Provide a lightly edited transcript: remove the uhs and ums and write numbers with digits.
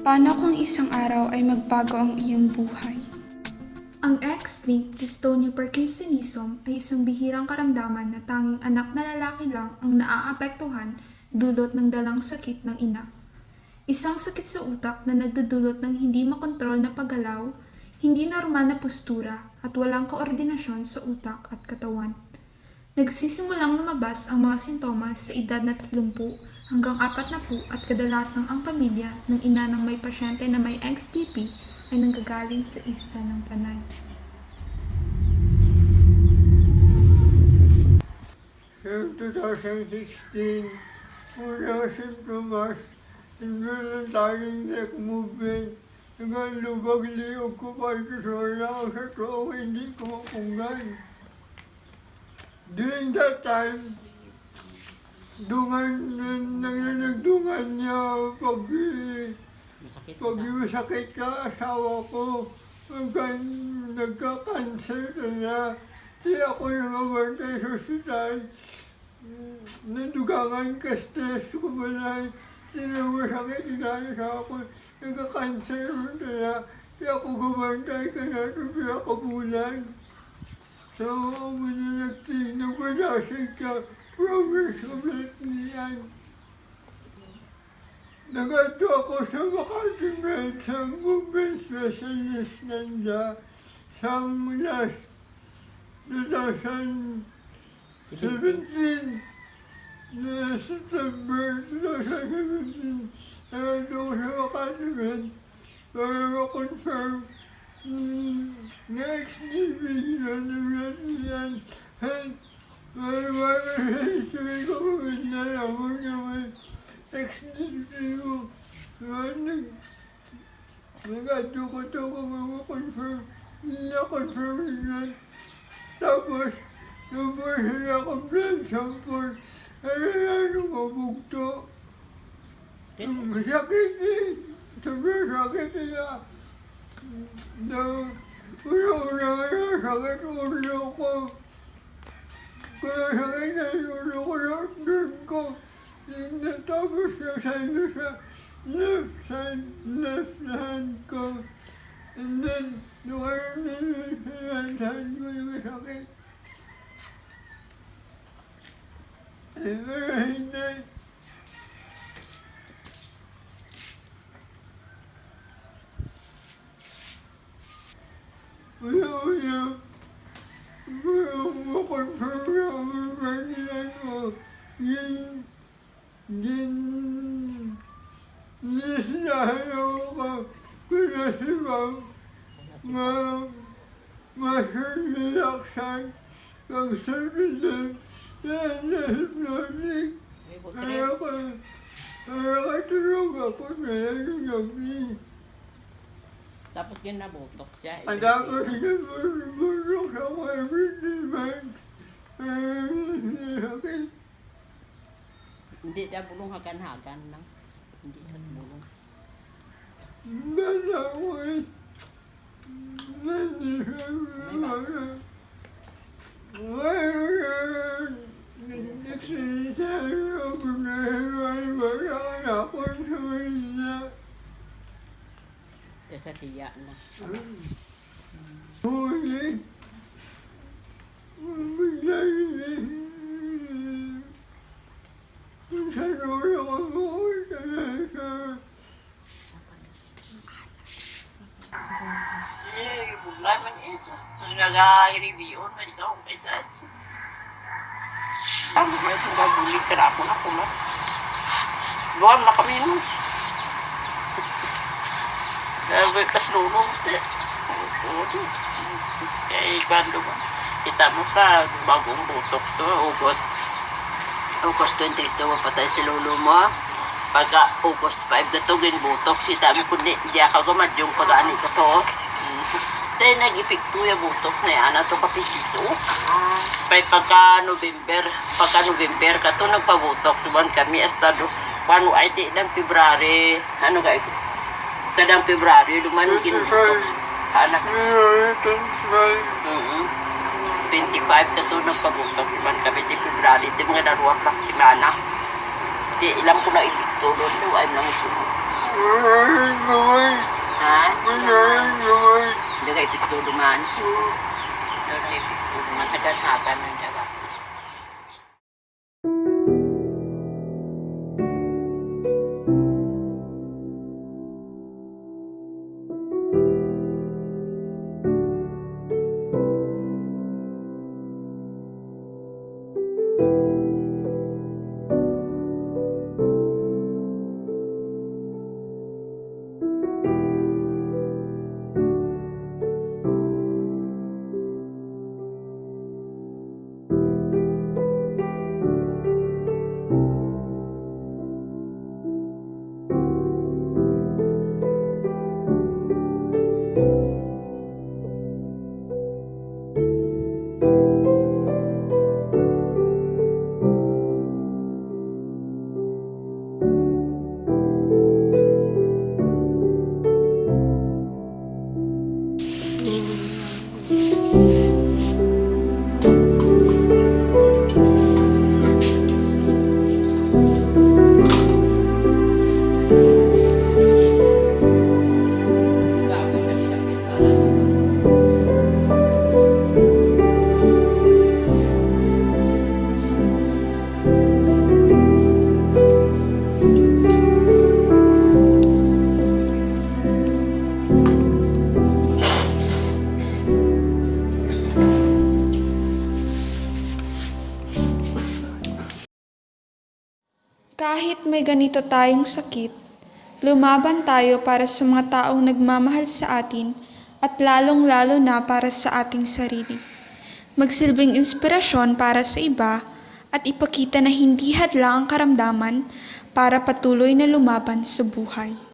Paano kung isang araw ay magbago ang iyong buhay? Ang X-linked dystonia Parkinsonism ay isang bihirang karamdaman na tanging anak na lalaki lang ang naaapektuhan dulot ng dalang sakit ng ina. Isang sakit sa utak na nagdudulot ng hindi makontrol na paggalaw, hindi normal na postura at walang koordinasyon sa utak at katawan. Nagsisimulang lumabas ang mga sintomas sa edad na 30 hanggang 40 at kadalasang ang pamilya ng ina ng may pasyente na may XDP ay nanggagaling sa isa ng panay. Noong 2016, unang simptomas, involuntaryong neck movement, nagalubag-liog ko pa ito sa toong hindi ko mapunggan. During that time, nagdungan niya pag masakit ka asawa ko, nagka-cancer ka niya. Di ako nangabantay sa ospital, nadugangan ka stress ko ba na masakit inayo sa ako, nagka-cancer ka niya. Di ako gabantay ka na ito pinakabulan. So, nagpadasig ka, promise ko lahat niyan. Nagato ako sa Makati Med sa movement specialist nanda sa last 2017 na September 2017. Nagato ako sa Makati Med para ma-confirm na XDP na yan. At history ko kung nalaman naman XDP mo. Nagato ko ito kung ma-confirm. Na-confirm yan. Tapos, nabasa akong blood sample. Ano mabugto. Masakit eh. Sobrang sakit niya. Una-una nga sakit ulo ko. Kaya sakit na yung ulo ko na doon ko. Tapos nasabi sa left hand ko. And then, nung sa right hand ko yung sakit. And then, una-una, makonfirm na ang pagkakilan ko. Nisinahan ako kung nasibang masurrelaksan kang services na hypnotic. Kaya katulog ako na yung gabi. Tapos ginabutok siya. Ang tapos sinabulok ako every 3 months. Sakit. Hindi siya bulong hagan-hagan lang. Hindi siya bulong. Basta ako is nandisabulok. Ngayon, nagsisabi ako na wala ako sa isa. Ito sa tiya na. Huli. Sa lolo ko sa Laman isa. Nag-review na ikaw ang message. Ang mga itong gabulig ka na ako na kumat. Doon na kami nun. Sabi kas lulong. Kaya bando ba? Kita mo sa bagong butok to, August 22 mapatay si lolo mo. Pagka August 5 na to, ginbutok. Sita mo kundi, di ako gumadyong pag-ani sa to. Dahil nag-epekto yung butok na yan, ito kapisiso. Pagka November ka to, nagpabutok. Tuban kami, estado, paano ay di ng February, ano ka ito? Kadang February, luman ginutok. Anak. 25 ka to, nagpabutok. Tuban kami, di February, di mga daruwang simana. Di ilang ko na epekto doon, ay nang isumo. Malayan naman. Ha? Malayan naman. Hindi ka ipituluman. Hindi ka ipituluman. Nagkatagan ng jabas. Kahit may ganito tayong sakit, lumaban tayo para sa mga taong nagmamahal sa atin at lalong-lalo na para sa ating sarili. Magsilbing inspirasyon para sa iba at ipakita na hindi hadlang ang karamdaman para patuloy na lumaban sa buhay.